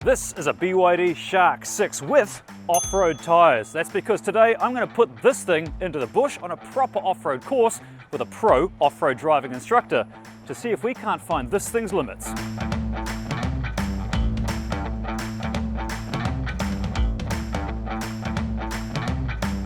This is a BYD Shark 6 with off-road tyres. That's because today I'm going to put this thing into the bush on a proper off-road course with a pro off-road driving instructor to see if we can't find this thing's limits.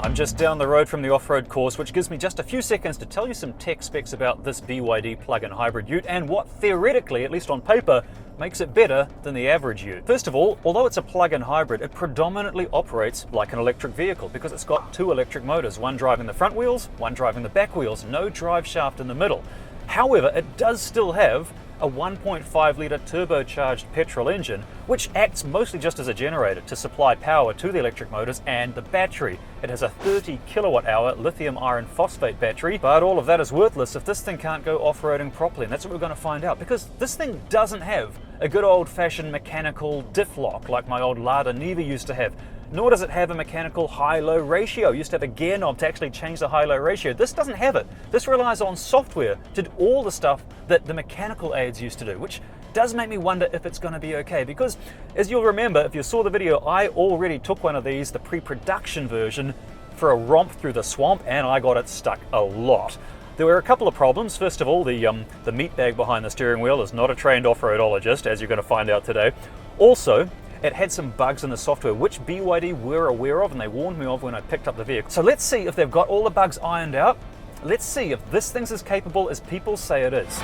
I'm just down the road from the off-road course, which gives me just a few seconds to tell you some tech specs about this BYD plug-in hybrid ute and what theoretically, at least on paper, makes it better than the average ute. First of all, although it's a plug-in hybrid, it predominantly operates like an electric vehicle because it's got two electric motors, one driving the front wheels, one driving the back wheels, no drive shaft in the middle. However, it does still have a 1.5 litre turbocharged petrol engine, which acts mostly just as a generator to supply power to the electric motors and the battery. It has a 30 kilowatt hour lithium iron phosphate battery, but all of that is worthless if this thing can't go off-roading properly, and that's what we're going to find out, because this thing doesn't have a good old-fashioned mechanical diff lock like my old Lada Niva used to have. Nor does it have a mechanical high-low ratio. It used to have a gear knob to actually change the high-low ratio. This doesn't have it. This relies on software to do all the stuff that the mechanical aids used to do, which does make me wonder if it's going to be okay, because as you'll remember, if you saw the video, I already took one of these, the pre-production version, for a romp through the swamp, and I got it stuck a lot. There were a couple of problems. First of all, the meat bag behind the steering wheel is not a trained off-roadologist, as you're going to find out today. Also, it had some bugs in the software, which BYD were aware of and they warned me of when I picked up the vehicle. So let's see if they've got all the bugs ironed out. Let's see if this thing's as capable as people say it is.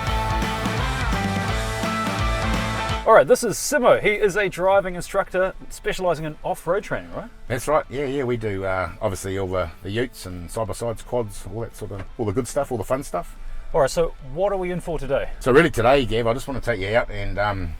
All right, this is Simmo. He is a driving instructor specializing in off-road training, right? That's right. Yeah, we do obviously all the utes and side-by-sides, quads, all that sort of, all the good stuff, all the fun stuff. All right, so what are we in for today? So really today, Gav, I just want to take you out and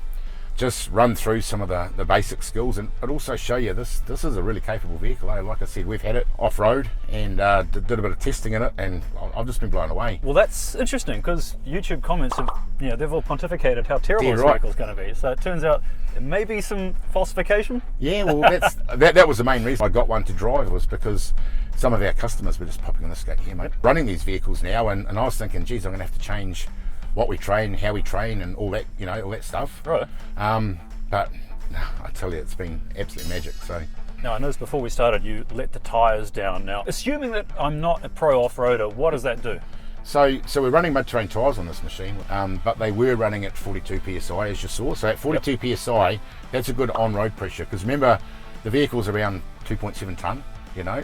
just run through some of the basic skills, and also show you this is a really capable vehicle. Like I said, we've had it off-road and did a bit of testing in it, and I've just been blown away. Well, that's interesting, because YouTube comments have, they've all pontificated how terrible this vehicle's going to be. So it turns out it may be some falsification. Yeah, well, that was the main reason I got one to drive, was because some of our customers were just popping on the skate here, mate, running these vehicles now, and I was thinking, geez, I'm going to have to change what we train, how we train, and all that, all that stuff. Right. But no, I tell you, it's been absolute magic. So. Now, I noticed before we started, you let the tyres down. Now, assuming that I'm not a pro off-roader, what does that do? So we're running mid-terrain tyres on this machine, but they were running at 42 PSI, as you saw. So at 42 PSI, that's a good on-road pressure, because remember, the vehicle's around 2.7 tonne.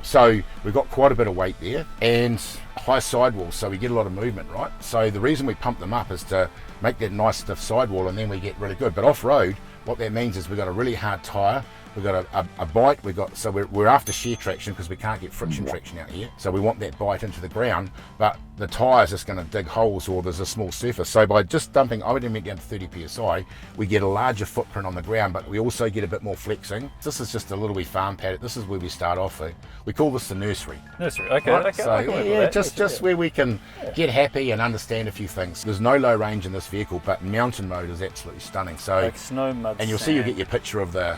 So we've got quite a bit of weight there and high sidewalls, so we get a lot of movement, right? So the reason we pump them up is to make that nice stiff sidewall, and then we get really good. But off-road, what that means is we've got a really hard tyre, we've got a bite, so we're after shear traction because we can't get friction traction out here. So we want that bite into the ground, but the tyre's just going to dig holes, or there's a small surface. So by just dumping, I would even down to 30 PSI, we get a larger footprint on the ground, but we also get a bit more flexing. This is just a little wee farm paddock. This is where we start off. We call this the nursery. Nursery, okay. Right? Okay. So just where we can get happy and understand a few things. There's no low range in this vehicle, but mountain mode is absolutely stunning. So like snow, mud, and you'll sand. see, you get your picture of the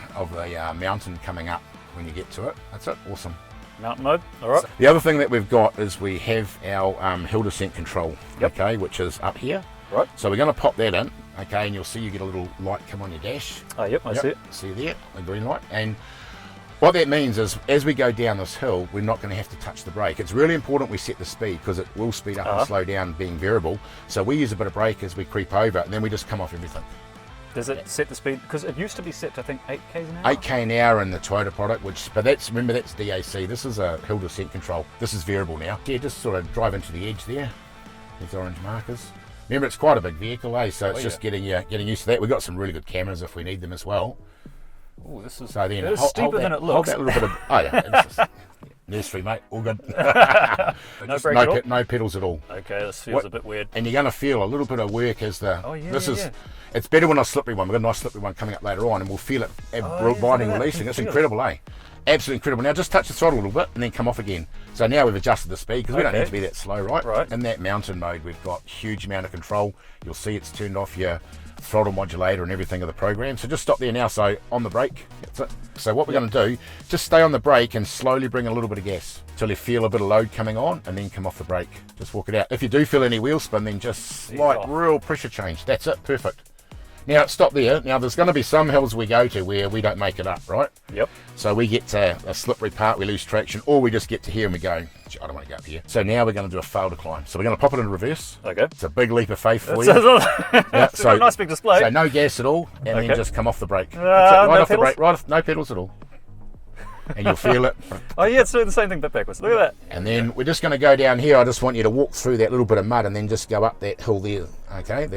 mountain coming up when you get to it. That's it. Awesome. Mountain mode, all right. So the other thing that we've got is we have our hill descent control, okay, which is up here. Right. So we're going to pop that in, okay, and you'll see you get a little light come on your dash. Oh, yep, I see it. See there, the green light. And what that means is, as we go down this hill, we're not going to have to touch the brake. It's really important we set the speed, because it will speed up and slow down being variable. So we use a bit of brake as we creep over, and then we just come off everything. Does it set the speed? Because it used to be set to, I think, 8 k's an hour? 8 k an hour in the Toyota product, but remember, that's DAC. This is a hill descent control. This is variable now. Yeah, just sort of drive into the edge there. There's orange markers. Remember, it's quite a big vehicle, so it's just getting used to that. We've got some really good cameras if we need them as well. Oh, this is, so then it is steeper than it looks. Hold that little bit of, it's just nursery, mate, all good. No brake at all? No pedals at all. Okay, this feels a bit weird. And you're going to feel a little bit of work as it's better when a slippery one. We've got a nice slippery one coming up later on, and we'll feel it binding, releasing. It's incredible, eh? Absolutely incredible. Now just touch the throttle a little bit and then come off again. So now we've adjusted the speed, because we don't need to be that slow, right? In that mountain mode, we've got huge amount of control. You'll see it's turned off your throttle modulator and everything of the program. So just stop there now. So on the brake, that's it. So what we're going to do, just stay on the brake and slowly bring a little bit of gas till you feel a bit of load coming on, and then come off the brake. Just walk it out. If you do feel any wheel spin, then just slight real pressure change. That's it, perfect. Now, stop there. Now, there's going to be some hills we go to where we don't make it up, right? Yep. So we get to a slippery part, we lose traction, or we just get to here and we go, I don't want to go up here. So now we're going to do a failed climb. So we're going to pop it in reverse. Okay. It's a big leap of faith for you. It's a nice big display. So no gas at all, and Okay. then just come off the brake. No Right off the pedals? brake, right off, no pedals at all. And you'll feel it. Oh yeah, it's doing the same thing but backwards. Look at that. And then we're just going to go down here. I just want you to walk through that little bit of mud and then just go up that hill there. Okay?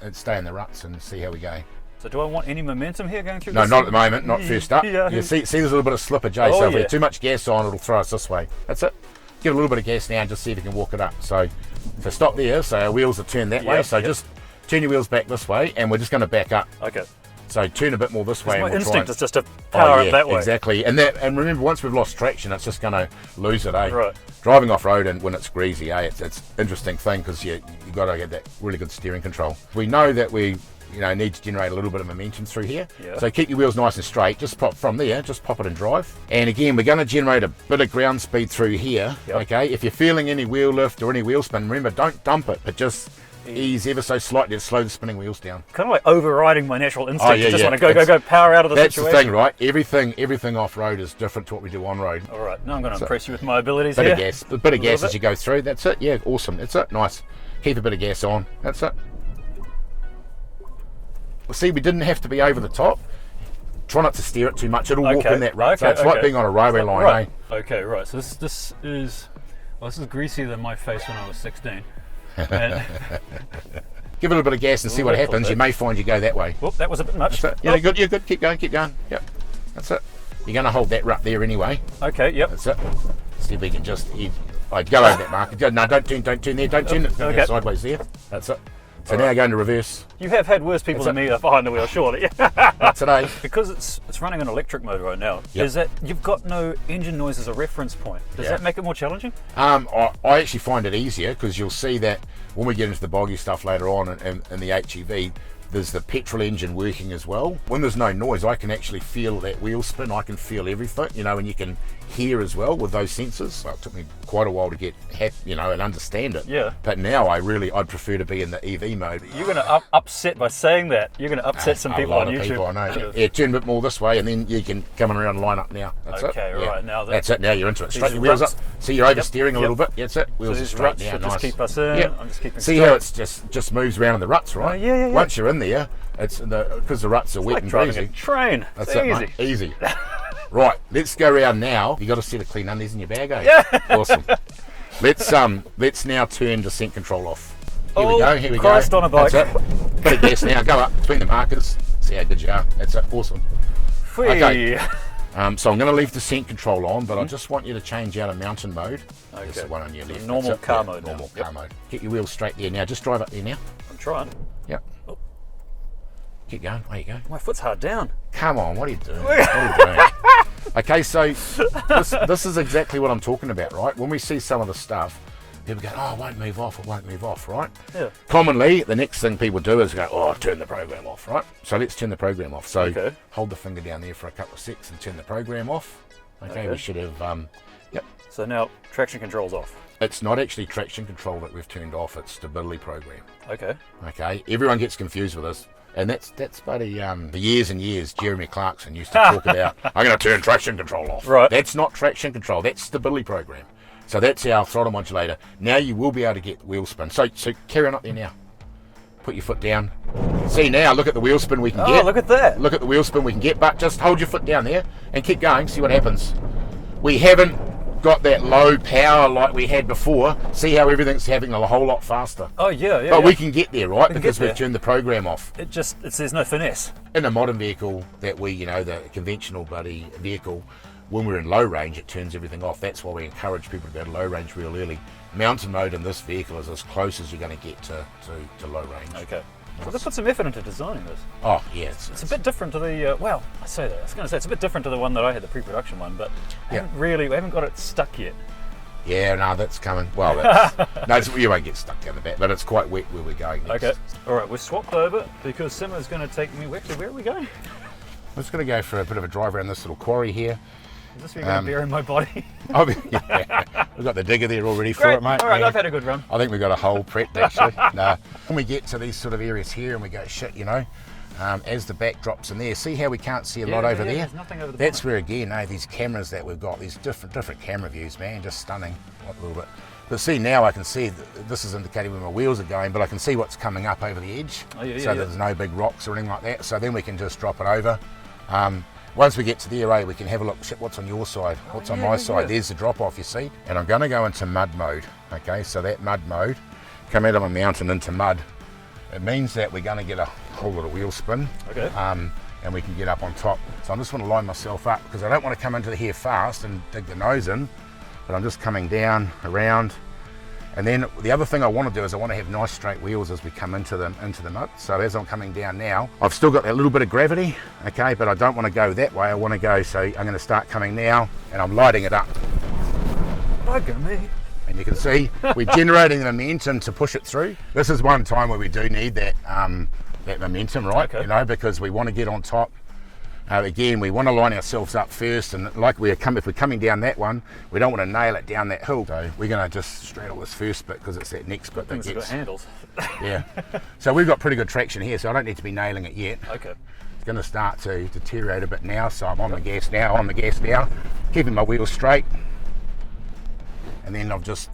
And stay in the ruts and see how we go. So do I want any momentum here going through No, this? not at the moment, not first up. Yeah. You see there's a little bit of slippage, eh? Oh, So if we yeah. have too much gas on, it'll throw us this way. That's it. Give it a little bit of gas now and just see if you can walk it up. So stop there. So our wheels are turned that way. So just turn your wheels back this way and we're just going to back up. Okay. So turn a bit more this way. My and we'll instinct try is just to power it that way. Exactly. And remember, once we've lost traction, it's just going to lose it, eh? Right. Driving off road and when it's greasy, eh? It's an interesting thing because you got to get that really good steering control. We know that we need to generate a little bit of momentum through here. Yeah. So keep your wheels nice and straight. Just pop from there, just pop it and drive. And again, we're going to generate a bit of ground speed through here. Yep. Okay. If you're feeling any wheel lift or any wheel spin, remember, don't dump it, but just ease ever so slightly to slow the spinning wheels down. Kind of like overriding my natural instinct. Oh, yeah, I just yeah. want to go, power out of the That's situation. the thing, right? Everything off road is different to what we do on road. All right, now I'm going to impress you with my abilities Bit here. of gas, a bit of gas bit. as you go through. That's it. Yeah, awesome. That's it. Nice. Keep a bit of gas on. That's it. Well, see, we didn't have to be over the top. Try not to steer it too much. It'll walk in that rut. So it's like being on a railway line, Right. eh? Okay, right. So this is greasier than my face when I was 16. And, Give it a bit of gas and see what happens. You may find you go that way. whoop, that was a bit much. That's it. Yeah, you're good. Keep going. Yep. That's it. You're going to hold that rut there anyway. Okay, yep. That's it. See if we can just go over that marker. No, don't turn there. Don't turn it. Go Okay. sideways there. That's it. So now going to reverse. You have had worse people than me behind the wheel, surely. Not today. Because it's running on electric mode right now. Yep. Is that you've got no engine noise as a reference point? Does that make it more challenging? I actually find it easier because you'll see that when we get into the boggy stuff later on in the HEV, there's the petrol engine working as well. When there's no noise, I can actually feel that wheel spin. I can feel everything, and you can hear as well with those sensors. Well, it took me quite a while to get and understand it. Yeah. But now I'd prefer to be in the EV mode. You're going to upset by saying that. You're going to upset some people on A lot YouTube. of people, I know. Yeah, turn a bit more this way, and then you can come around and line up now. That's Okay, it. Yeah. right. Now that's it. Now you're into it. Straight these your wheels up. ruts- See, you're oversteering a little bit. That's it. Wheels are these straight ruts now. should Nice. just keep us in. Yep. I'm just keeping See straight. how it's just moves around in the ruts, right? Yeah. Once you're in there, it's because the ruts are wet like and driving greasy. a train. That's It's it, easy. mate. Easy. Right, let's go around now. You got a set of clean undies in your bag, eh? Yeah. Awesome. Let's now turn descent control off. Here we go. Here we Christ go. on a bike. That's it. Bit of gas now. Go up between the markers. See how good you are. That's it. Awesome. Whee. Okay. So I'm going to leave descent control on, but I just want you to change out of mountain mode. Okay. That's the one on your left. Normal That's it. car Yeah, mode now. Normal Yep. car mode. Get your wheels straight there now. Just drive up there now. I'm trying. Yep. Oh. Keep going. There you go. My foot's hard down. Come on, what are you doing? What are you doing? Okay, so this is exactly what I'm talking about, right? When we see some of the stuff, people go, oh, it won't move off, right? Yeah. Commonly, the next thing people do is go, oh, turn the program off, right? So let's turn the program off. So Okay. hold the finger down there for a couple of seconds and turn the program off. Okay. We should have, yep. So now traction control's off. It's not actually traction control that we've turned off, it's stability program. Okay. Okay, everyone gets confused with this. And that's buddy, for years and years, Jeremy Clarkson used to talk about, I'm going to turn traction control off. Right. That's not traction control, that's stability program. So that's our throttle modulator. Now you will be able to get wheel spin. So carry on up there now. Put your foot down. See now, look at the wheel spin we can get. Oh, look at that. Look at the wheel spin we can get, but just hold your foot down there and keep going, see what happens. We haven't got that low power like we had before. See how everything's happening a whole lot faster. Oh, yeah. But we can get there, right? can Because get there. we've turned the program off. There's no finesse. In a modern vehicle that the conventional buddy vehicle, when we're in low range, it turns everything off. That's why we encourage people to go to low range real early. Mountain mode in this vehicle is as close as you're going to get to low range. Okay. So they put some effort into designing this. Oh, yeah. It's a bit different to the, I say that. I was going to say it's a bit different to the one that I had, the pre-production one, but we haven't got it stuck yet. Yeah, no, that's coming. Well, you won't get stuck down the back, but it's quite wet where we're going next. Okay. All right, we're swapped over because Simmo's going to take me. Actually, where are we going? I'm just going to go for a bit of a drive around this little quarry here. Is this where you're going to bury my body? Yeah, we've got the digger there all ready for Great. it, mate. All right, Yeah. I've had a good run. I think we've got a hole prepped actually. No. When we get to these sort of areas here and we go, shit, you know, as the back drops in there, see how we can't see a lot over there? There's nothing over the That's bonnet. where, again, these cameras that we've got, these different camera views, man, just stunning a little bit. But see, now I can see, this is indicating where my wheels are going, but I can see what's coming up over the edge. Oh, yeah, So there's no big rocks or anything like that. So then we can just drop it over. Once we get to the area, we can have a look, shit, what's on your side? What's on my side? There's the drop off, you see? And I'm gonna go into mud mode, okay? So that mud mode, come out of a mountain into mud. It means that we're gonna get a whole lot of wheel spin. Okay. And we can get up on top. So I just want to line myself up because I don't want to come into here fast and dig the nose in, but I'm just coming down, around. And then the other thing I want to do is I want to have nice straight wheels as we come into the mud. So as I'm coming down now, I've still got that little bit of gravity, okay, but I don't want to go that way. I want to go, so I'm going to start coming now and I'm lighting it up. Bugger me. And you can see we're generating the momentum to push it through. This is one time where we do need that that momentum, right? Okay. You know, because we want to get on top. Again, we want to line ourselves up first, and like if we're coming down that one, we don't want to nail it down that hill. So we're going to just straddle this first bit because it's that next bit that Things have got gets. handles. Yeah. So we've got pretty good traction here, so I don't need to be nailing it yet. Okay. It's going to start to deteriorate a bit now, so I'm on the gas now, keeping my wheels straight, and then I'm just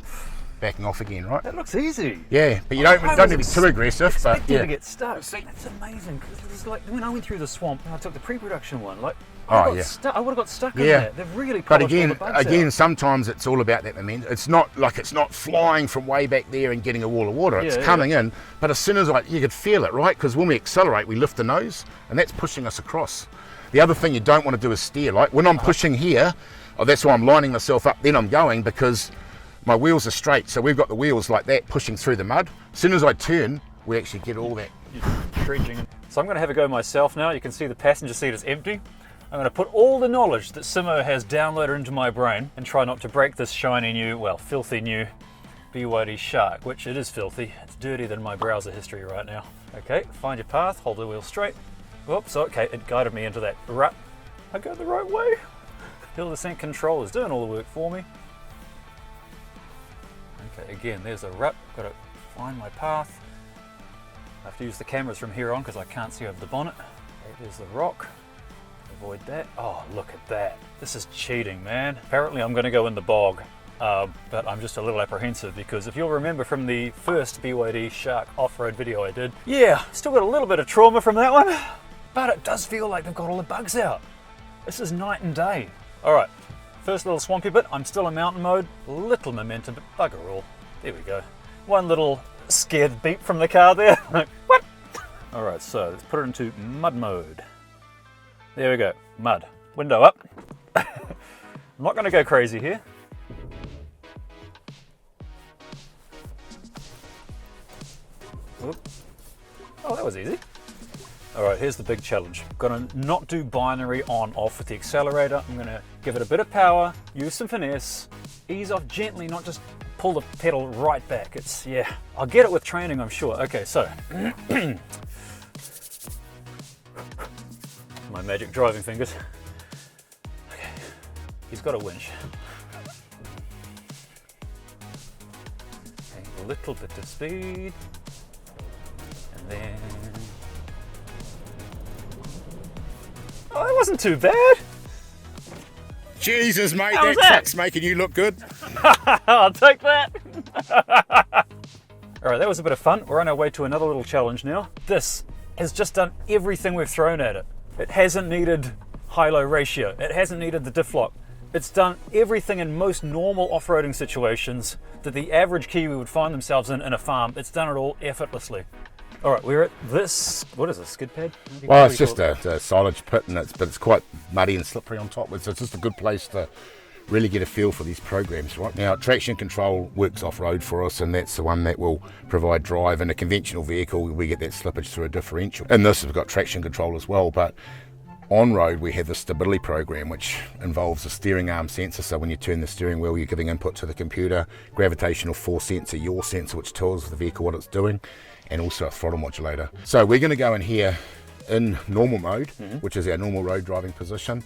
backing off again, right? That looks easy. Yeah, but you don't need to be too aggressive. But Expecting yeah, to get stuck. That's amazing. Because it's like when I went through the swamp and I took the pre-production one, like I would have got stuck in Yeah. there. They've really but polished all the bugs again, out. sometimes it's all about that momentum. It's not flying from way back there and getting a wall of water. It's Yeah, coming in, but as soon as you could feel it, right? Because when we accelerate, we lift the nose, and that's pushing us across. The other thing you don't want to do is steer. Like when I'm pushing here, that's why I'm lining myself up. Then I'm going because my wheels are straight, so we've got the wheels like that pushing through the mud. As soon as I turn, we actually get all that. Trudging. So I'm going to have a go myself now. You can see the passenger seat is empty. I'm going to put all the knowledge that Simmo has downloaded into my brain and try not to break this shiny new, well, filthy new BYD Shark, which it is filthy. It's dirtier than my browser history right now. Okay, find your path, hold the wheel straight. Whoops, okay, it guided me into that rut. I go the right way. Hill descent control is doing all the work for me. Okay, again, there's a rut. Got to find my path. I have to use the cameras from here on because I can't see over the bonnet. Okay, there's the rock. Avoid that. Oh, look at that. This is cheating, man. Apparently I'm going to go in the bog, but I'm just a little apprehensive because if you'll remember from the first BYD Shark off-road video I did, yeah, still got a little bit of trauma from that one, but it does feel like they've got all the bugs out. This is night and day. All right, first little swampy bit. I'm still in mountain mode. Little momentum, but bugger all. There we go. One little scared beep from the car there. Like, what? All right, so let's put it into mud mode. There we go, mud. Window up. I'm not going to go crazy here. Whoop. Oh, that was easy. All right, here's the big challenge. I'm going to not do binary on off with the accelerator. I'm going to give it a bit of power, use some finesse, ease off gently, not just pull the pedal right back. It's, yeah, I'll get it with training, I'm sure. Okay, so my magic driving fingers. Okay, he's got a winch. Okay, a little bit of speed, and then. Oh, that wasn't too bad. Jesus, mate, How was that that? truck's making you look good. I'll take that. All right, that was a bit of fun. We're on our way to another little challenge now. This has just done everything we've thrown at it. It hasn't needed high-low ratio. It hasn't needed the diff lock. It's done everything in most normal off-roading situations that the average Kiwi would find themselves in a farm. It's done it all effortlessly. All right, we're at this, what is this, Skidpad? Well, it's just a silage pit, but it's quite muddy and slippery on top. So it's just a good place to really get a feel for these programs, right? Now, traction control works off-road for us, and that's the one that will provide drive. In a conventional vehicle, we get that slippage through a differential. In this, we've got traction control as well, but on-road, we have the stability program, which involves a steering arm sensor. So when you turn the steering wheel, you're giving input to the computer, gravitational force sensor, yaw sensor, which tells the vehicle what it's doing, and also a throttle modulator. So we're going to go in here in normal mode, which is our normal road driving position.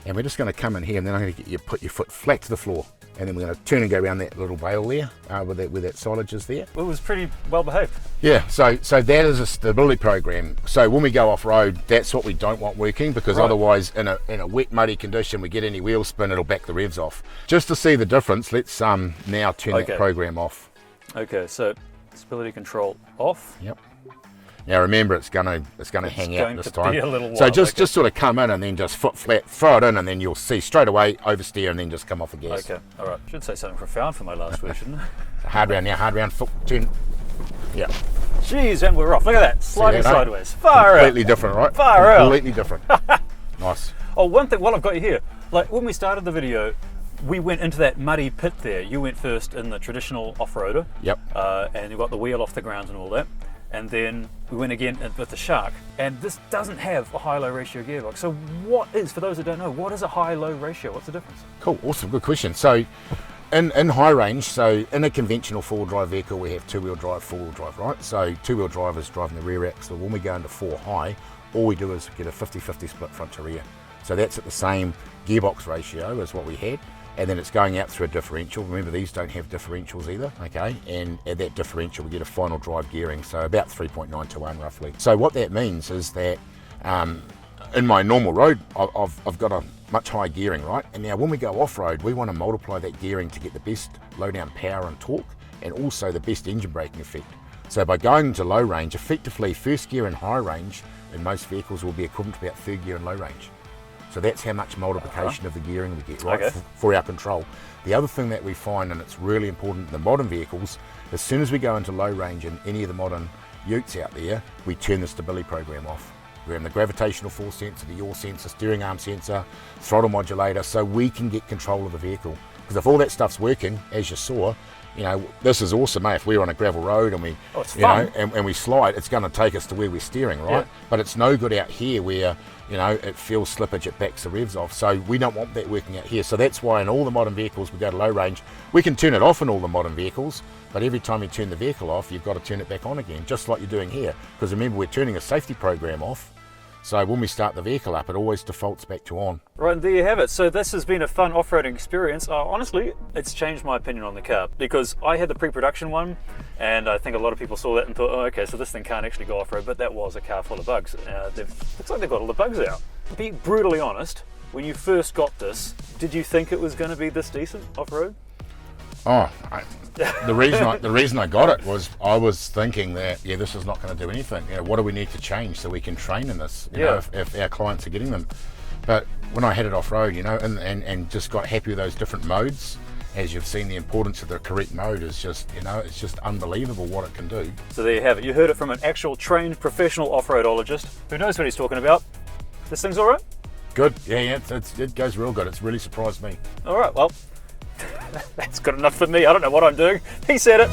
And we're just going to come in here, and then I'm going to get you put your foot flat to the floor. And then we're going to turn and go around that little bale there, where that silage is there. It was pretty well behaved. Yeah, so that is a stability program. So when we go off-road, that's what we don't want working, because otherwise in a wet, muddy condition, we get any wheel spin, it'll back the revs off. Just to see the difference, let's now turn that program off. Okay, so stability control off. Yep. Now remember, it's going to hang out this time. Be a little while, so just sort of come in and then just foot flat, throw it in, and then you'll see straight away oversteer and then just come off the gas. Okay, all right. Should say something profound for my last word, shouldn't I? Hard round now, hard round, foot turn. Yeah. Jeez, and we're off. Look at that, sliding that, sideways. Far out. Completely different, right? Far out. Completely different. Nice. Oh, one thing while I've got you here, like when we started the video, we went into that muddy pit there. You went first in the traditional off-roader. Yep. And you got the wheel off the ground and all that. And then we went again with the Shark. And this doesn't have a high-low ratio gearbox. So what is, for those that don't know, what is a high-low ratio? What's the difference? Cool, awesome, good question. So in high range, so in a conventional four-wheel drive vehicle, we have two-wheel drive, four-wheel drive, right? So two-wheel drive is driving the rear axle. When we go into four high, all we do is get a 50-50 split front to rear. So that's at the same gearbox ratio as what we had. And then it's going out through a differential. Remember, these don't have differentials either, okay? And at that differential, we get a final drive gearing, so about 3.9 to 1 roughly. So what that means is that in my normal road, I've got a much higher gearing, right? And now when we go off-road, we want to multiply that gearing to get the best low-down power and torque, and also the best engine braking effect. So by going to low range, effectively first gear in high range in most vehicles will be equivalent to about third gear in low range. So that's how much multiplication of the gearing we get, right, for our control. The other thing that we find, and it's really important in the modern vehicles, as soon as we go into low range in any of the modern utes out there, we turn the stability program off. We're in the gravitational force sensor, the yaw sensor, steering arm sensor, throttle modulator, so we can get control of the vehicle. Because if all that stuff's working, as you saw, you know, this is awesome, eh? If we're on a gravel road and we, and we slide, it's going to take us to where we're steering, right? Yeah. But it's no good out here where, you know, it feels slippage, it backs the revs off. So we don't want that working out here. So that's why in all the modern vehicles we go to low range. We can turn it off in all the modern vehicles, but every time you turn the vehicle off, you've got to turn it back on again, just like you're doing here. Because remember, we're turning a safety program off. So when we start the vehicle up, it always defaults back to on. Right, and there you have it. So this has been a fun off-roading experience. Honestly, it's changed my opinion on the car, because I had the pre-production one, and I think a lot of people saw that and thought, oh, okay, so this thing can't actually go off-road, but that was a car full of bugs. Looks like they've got all the bugs out. To be brutally honest, when you first got this, did you think it was going to be this decent off-road? Oh, the reason I got it was I was thinking that, yeah, this is not going to do anything. You know, what do we need to change so we can train in this, you know, if our clients are getting them. But when I had it off-road, you know, and just got happy with those different modes, as you've seen, the importance of the correct mode is just, you know, it's just unbelievable what it can do. So there you have it. You heard it from an actual trained professional off-roadologist who knows what he's talking about. This thing's all right? Good. Yeah, it goes real good. It's really surprised me. All right, well, that's good enough for me. I don't know what I'm doing. He said it.